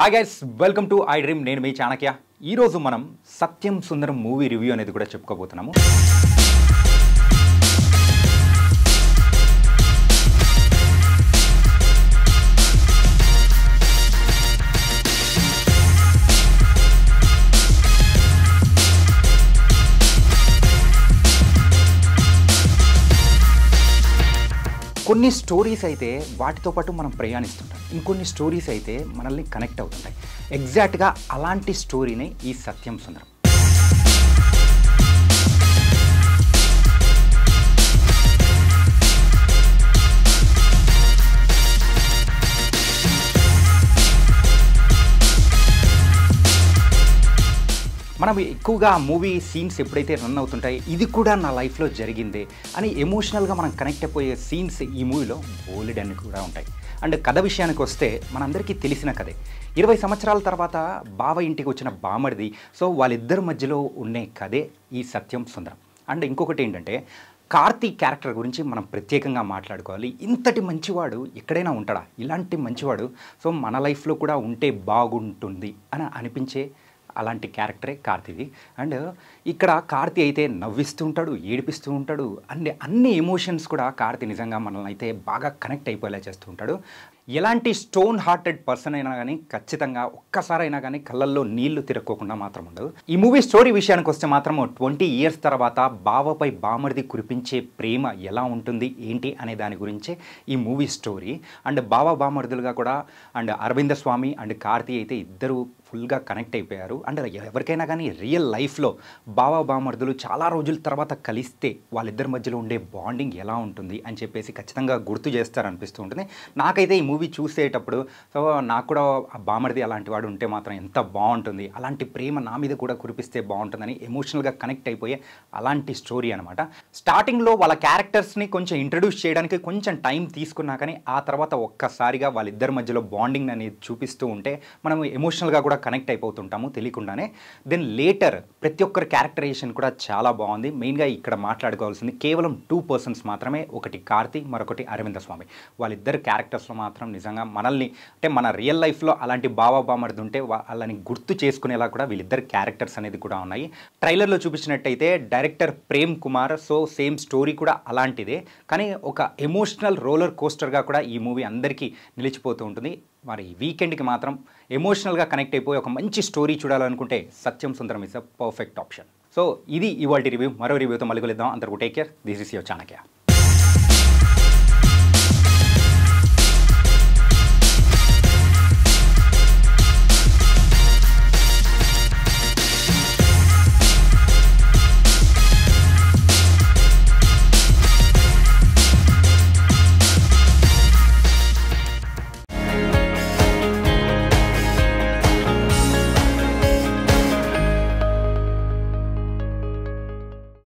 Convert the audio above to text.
Hi guys, welcome to I dream. నేను మీ చాణక్య. ఈరోజు మనం సత్యం సుందరం మూవీ రివ్యూ అనేది కూడా చెప్పుకోబోతున్నాము. కొన్ని స్టోరీస్ అయితే వాటితో పాటు మనం ప్రయాణిస్తుంటాం, ఇంకొన్ని స్టోరీస్ అయితే మనల్ని కనెక్ట్ అవుతుంటాయి. ఎగ్జాక్ట్గా అలాంటి స్టోరీనే ఈ సత్యం సుందరం. మనం ఎక్కువగా మూవీ సీన్స్ ఎప్పుడైతే రన్ అవుతుంటాయి, ఇది కూడా నా లైఫ్లో జరిగిందే అని ఎమోషనల్గా మనం కనెక్ట్ అయిపోయే సీన్స్ ఈ మూవీలో బోలెడ్ అని కూడా ఉంటాయి. అండ్ కథ విషయానికి వస్తే మనందరికీ తెలిసిన కథే. 20 సంవత్సరాల తర్వాత బావ ఇంటికి వచ్చిన బామర్ది, సో వాళ్ళిద్దరి మధ్యలో ఉండే కథే ఈ సత్యం సుందరం. అండ్ ఇంకొకటి ఏంటంటే, కార్తీ క్యారెక్టర్ గురించి మనం ప్రత్యేకంగా మాట్లాడుకోవాలి. ఇంతటి మంచివాడు ఎక్కడైనా ఉంటాడా? ఇలాంటి మంచివాడు సో మన లైఫ్లో కూడా ఉంటే బాగుంటుంది అని అనిపించే అలాంటి క్యారెక్టరే కార్తీది. అండ్ ఇక్కడ కార్తీ అయితే నవ్విస్తూ ఉంటాడు, ఏడిపిస్తూ ఉంటాడు. అన్ని ఎమోషన్స్ కూడా కార్తీ నిజంగా మనల్ని అయితే బాగా కనెక్ట్ అయిపోయేలా చేస్తూ ఉంటాడు. ఎలాంటి స్టోన్ హార్టెడ్ పర్సన్ అయినా కానీ ఖచ్చితంగా ఒక్కసారైనా కానీ కళ్ళల్లో నీళ్లు తిరక్కోకుండా మాత్రం ఉండదు. ఈ మూవీ స్టోరీ విషయానికి వస్తే మాత్రం 20 ఇయర్స్ తర్వాత బావపై బామర్ది కురిపించే ప్రేమ ఎలా ఉంటుంది ఏంటి అనే దాని గురించే ఈ మూవీ స్టోరీ. అండ్ బావ బామర్దులుగా కూడా అండ్ అరవింద స్వామి అండ్ కార్తీ అయితే ఇద్దరు ఫుల్గా కనెక్ట్ అయిపోయారు. అండ్ ఎవరికైనా కానీ రియల్ లైఫ్లో బావ బామర్దులు చాలా రోజుల తర్వాత కలిస్తే వాళ్ళిద్దరి మధ్యలో ఉండే బాండింగ్ ఎలా ఉంటుంది అని చెప్పేసి ఖచ్చితంగా గుర్తు చేస్తారనిపిస్తూ ఉంటుంది. నాకైతే ఈ మూవీ చూసేటప్పుడు సో నాకు కూడా బామర్ది అలాంటి వాడు ఉంటే మాత్రం ఎంత బాగుంటుంది, అలాంటి ప్రేమ నా మీద కూడా కురిపిస్తే బాగుంటుందని ఎమోషనల్గా కనెక్ట్ అయిపోయే అలాంటి స్టోరీ అనమాట. స్టార్టింగ్లో వాళ్ళ క్యారెక్టర్స్ని కొంచెం ఇంట్రడ్యూస్ చేయడానికి కొంచెం టైం తీసుకున్నా కానీ ఆ తర్వాత ఒక్కసారిగా వాళ్ళిద్దరి మధ్యలో బాండింగ్ అనేది చూపిస్తూ ఉంటే మనం ఎమోషనల్గా కూడా కనెక్ట్ అయిపోతుంటాము తెలియకుండానే. దెన్ లేటర్ ప్రతి ఒక్కరి క్యారెక్టరైజేషన్ కూడా చాలా బాగుంది. మెయిన్గా ఇక్కడ మాట్లాడుకోవాల్సింది కేవలం 2 పర్సన్స్ మాత్రమే, ఒకటి కార్తీ, మరొకటి అరవింద స్వామి. వాళ్ళిద్దరు క్యారెక్టర్స్లో మాత్రం నిజంగా మనల్ని అంటే మన రియల్ లైఫ్లో అలాంటి బావ బామర్ది ఉంటే వాళ్ళని గుర్తు చేసుకునేలా కూడా వీళ్ళిద్దరు క్యారెక్టర్స్ అనేది కూడా ఉన్నాయి. ట్రైలర్లో చూపించినట్టయితే director Prem Kumar, so same story కూడా అలాంటిదే, కానీ ఒక ఎమోషనల్ రోలర్ కోస్టర్గా కూడా ఈ మూవీ అందరికీ నిలిచిపోతూ ఉంటుంది. మరి వీకెండ్కి మాత్రం ఎమోషనల్గా కనెక్ట్ అయిపోయి ఒక మంచి స్టోరీ చూడాలనుకుంటే Satyam Sundaram is a perfect option. So ఇది ఇవాల్టి రివ్యూ. మరో రివ్యూతో మళ్ళీ కలుద్దాం. అందరూ take care. This is your Chanakya.